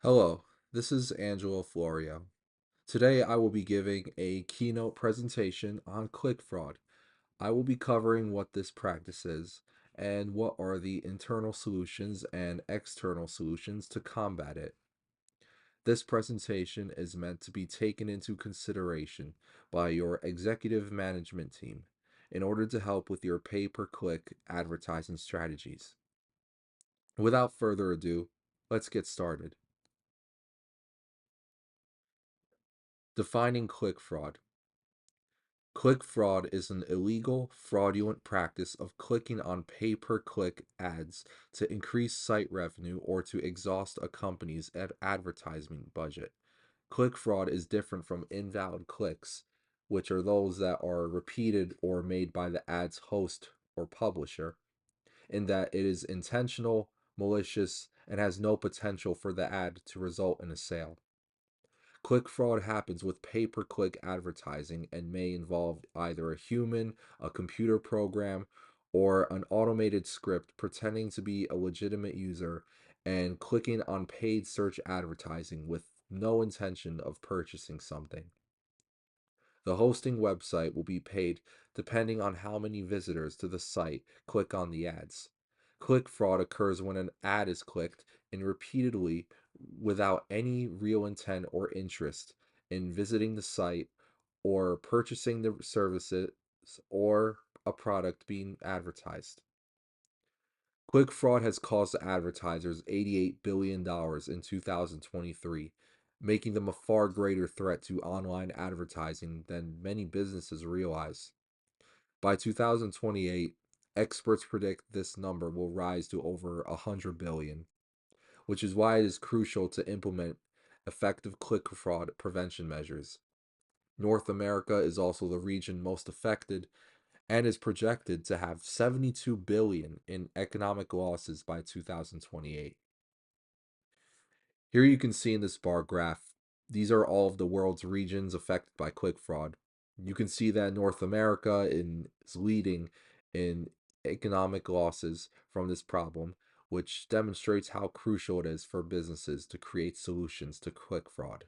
Hello, this is Angelo Florio. Today I will be giving a keynote presentation on click fraud. I will be covering what this practice is and what are the internal solutions and external solutions to combat it. This presentation is meant to be taken into consideration by your executive management team in order to help with your pay-per-click advertising strategies. Without further ado, let's get started. Defining click fraud. Click fraud is an illegal, fraudulent practice of clicking on pay-per-click ads to increase site revenue or to exhaust a company's advertising budget. Click fraud is different from invalid clicks, which are those that are repeated or made by the ad's host or publisher, in that it is intentional, malicious, and has no potential for the ad to result in a sale. Click fraud happens with pay-per-click advertising and may involve either a human, a computer program, or an automated script pretending to be a legitimate user and clicking on paid search advertising with no intention of purchasing something. The hosting website will be paid depending on how many visitors to the site click on the ads. Click fraud occurs when an ad is clicked and repeatedly without any real intent or interest in visiting the site or purchasing the services or a product being advertised. Click fraud has cost advertisers $88 billion in 2023, making them a far greater threat to online advertising than many businesses realize. By 2028, experts predict this number will rise to over 100 billion, which is why it is crucial to implement effective click fraud prevention measures. North America is also the region most affected and is projected to have 72 billion in economic losses by 2028. Here you can see in this bar graph, these are all of the world's regions affected by click fraud. You can see that North America is leading in economic losses from this problem, which demonstrates how crucial it is for businesses to create solutions to click fraud.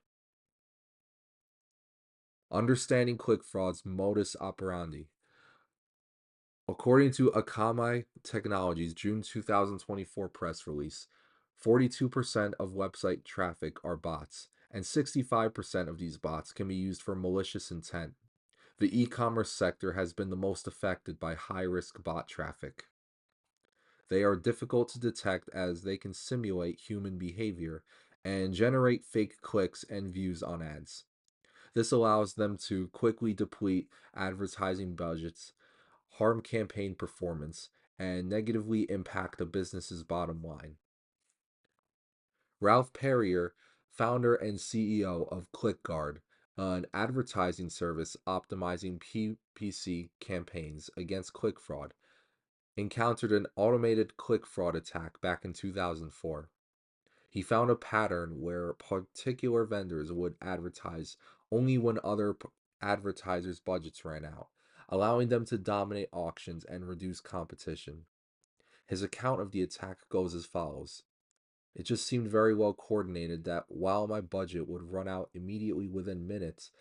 Understanding click fraud's modus operandi. According to Akamai Technologies' June 2024 press release, 42% of website traffic are bots, and 65% of these bots can be used for malicious intent. The e-commerce sector has been the most affected by high-risk bot traffic. They are difficult to detect as they can simulate human behavior and generate fake clicks and views on ads. This allows them to quickly deplete advertising budgets, harm campaign performance, and negatively impact a business's bottom line. Ralph Perrier, founder and CEO of ClickGuard, an advertising service optimizing PPC campaigns against click fraud, encountered an automated click fraud attack back in 2004. He found a pattern where particular vendors would advertise only when other advertisers' budgets ran out, allowing them to dominate auctions and reduce competition. His account of the attack goes as follows. It just seemed very well coordinated that while my budget would run out immediately within minutes,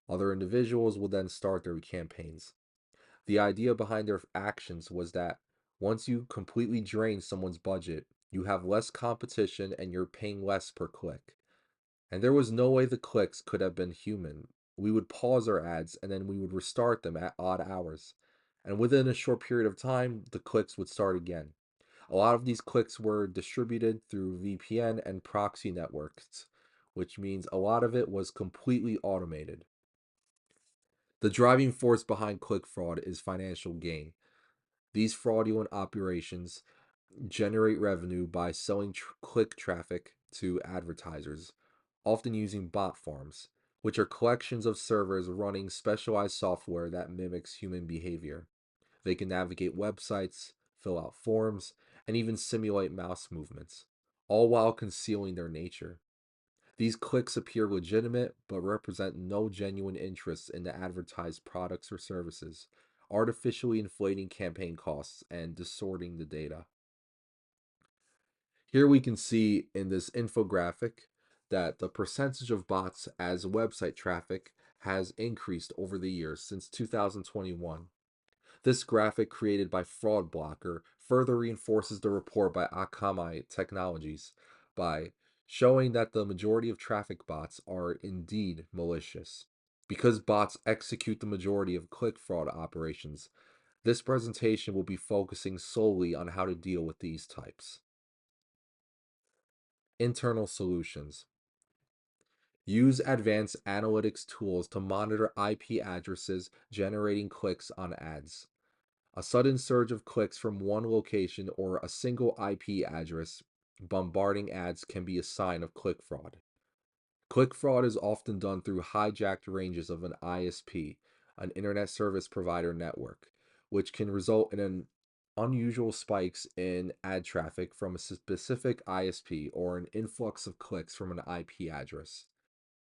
other individuals would then start their campaigns. The idea behind their actions was that once you completely drain someone's budget, you have less competition and you're paying less per click. And there was no way the clicks could have been human. We would pause our ads and then we would restart them at odd hours. And within a short period of time, the clicks would start again. A lot of these clicks were distributed through VPN and proxy networks, which means a lot of it was completely automated. The driving force behind click fraud is financial gain. These fraudulent operations generate revenue by selling click traffic to advertisers, often using bot farms, which are collections of servers running specialized software that mimics human behavior. They can navigate websites, fill out forms, and even simulate mouse movements, all while concealing their nature. These clicks appear legitimate but represent no genuine interest in the advertised products or services, artificially inflating campaign costs and distorting the data. Here we can see in this infographic that the percentage of bots as website traffic has increased over the years since 2021. This graphic created by Fraud Blocker further reinforces the report by Akamai Technologies by showing that the majority of traffic bots are indeed malicious. Because bots execute the majority of click fraud operations, this presentation will be focusing solely on how to deal with these types. Internal solutions. Use advanced analytics tools to monitor IP addresses generating clicks on ads. A sudden surge of clicks from one location or a single IP address bombarding ads can be a sign of click fraud. Click fraud is often done through hijacked ranges of an ISP, an internet service provider network, which can result in an unusual spikes in ad traffic from a specific ISP or an influx of clicks from an IP address.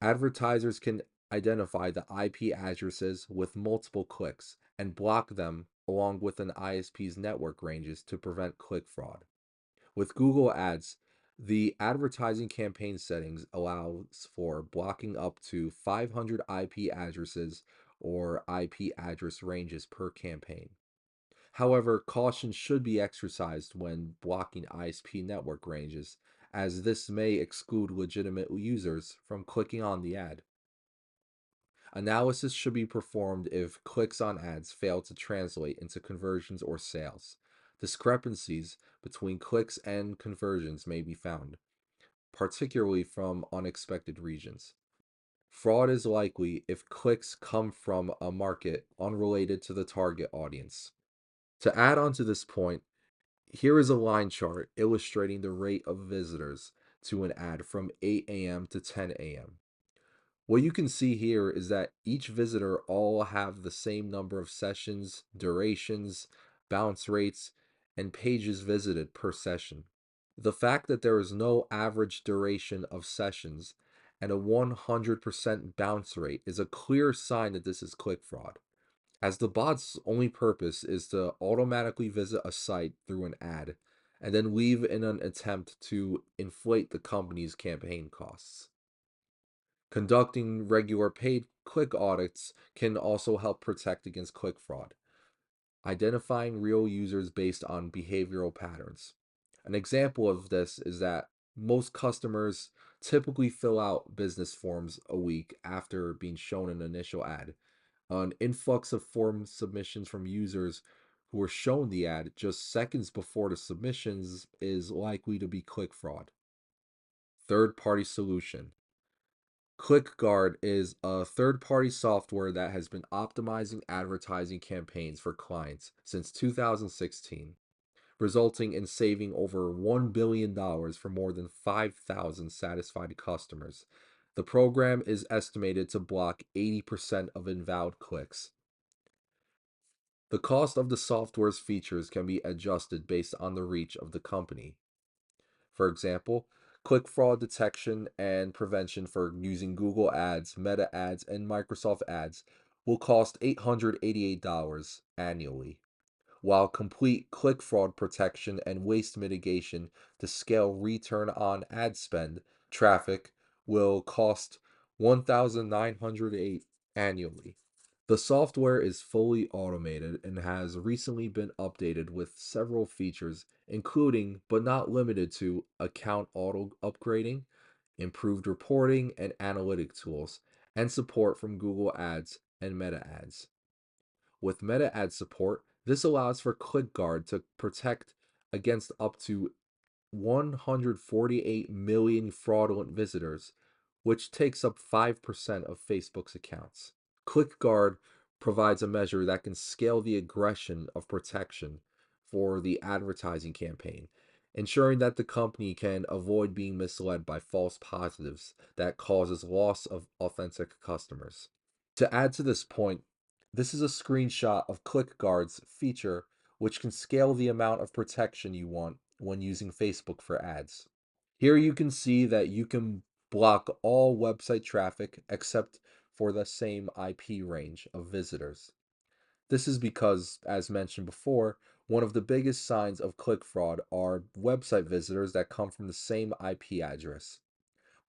Advertisers can identify the IP addresses with multiple clicks and block them along with an ISP's network ranges to prevent click fraud. With Google Ads, the advertising campaign settings allows for blocking up to 500 IP addresses or IP address ranges per campaign. However, caution should be exercised when blocking ISP network ranges, as this may exclude legitimate users from clicking on the ad. Analysis should be performed if clicks on ads fail to translate into conversions or sales. Discrepancies between clicks and conversions may be found, particularly from unexpected regions. Fraud is likely if clicks come from a market unrelated to the target audience. To add on to this point, here is a line chart illustrating the rate of visitors to an ad from 8 a.m. to 10 a.m. What you can see here is that each visitor all have the same number of sessions, durations, bounce rates, and pages visited per session. The fact that there is no average duration of sessions and a 100% bounce rate is a clear sign that this is click fraud, as the bot's only purpose is to automatically visit a site through an ad and then leave in an attempt to inflate the company's campaign costs. Conducting regular paid click audits can also help protect against click fraud, identifying real users based on behavioral patterns. An example of this is that most customers typically fill out business forms a week after being shown an initial ad. An influx of form submissions from users who were shown the ad just seconds before the submissions is likely to be click fraud. Third party solution. ClickGuard is a third party software that has been optimizing advertising campaigns for clients since 2016, resulting in saving over $1 billion for more than 5,000 satisfied customers. The program is estimated to block 80% of invalid clicks. The cost of the software's features can be adjusted based on the reach of the company. For example, click fraud detection and prevention for using Google Ads, Meta Ads, and Microsoft Ads will cost $888 annually, while complete click fraud protection and waste mitigation to scale return on ad spend traffic will cost $1,908 annually. The software is fully automated and has recently been updated with several features, including but not limited to account auto upgrading, improved reporting and analytic tools, and support from Google Ads and Meta Ads. With Meta Ad support, this allows for ClickGuard to protect against up to 148 million fraudulent visitors, which takes up 5% of Facebook's accounts. ClickGuard provides a measure that can scale the aggression of protection for the advertising campaign, ensuring that the company can avoid being misled by false positives that causes loss of authentic customers. To add to this point, this is a screenshot of ClickGuard's feature, which can scale the amount of protection you want when using Facebook for ads. Here you can see that you can block all website traffic except for the same IP range of visitors. This is because, as mentioned before, one of the biggest signs of click fraud are website visitors that come from the same IP address.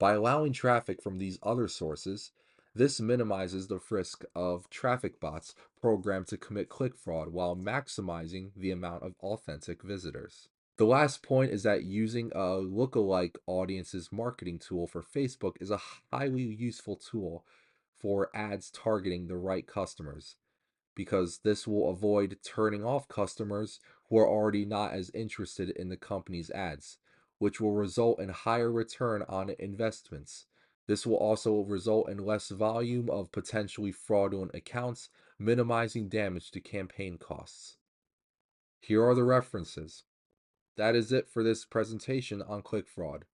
By allowing traffic from these other sources, this minimizes the risk of traffic bots programmed to commit click fraud while maximizing the amount of authentic visitors. The last point is that using a lookalike audiences marketing tool for Facebook is a highly useful tool for ads targeting the right customers, because this will avoid turning off customers who are already not as interested in the company's ads, which will result in higher return on investments. This will also result in less volume of potentially fraudulent accounts, minimizing damage to campaign costs. Here are the references. That is it for this presentation on click fraud.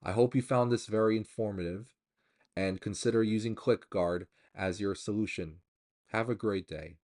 I hope you found this very informative and consider using ClickGuard as your solution. Have a great day.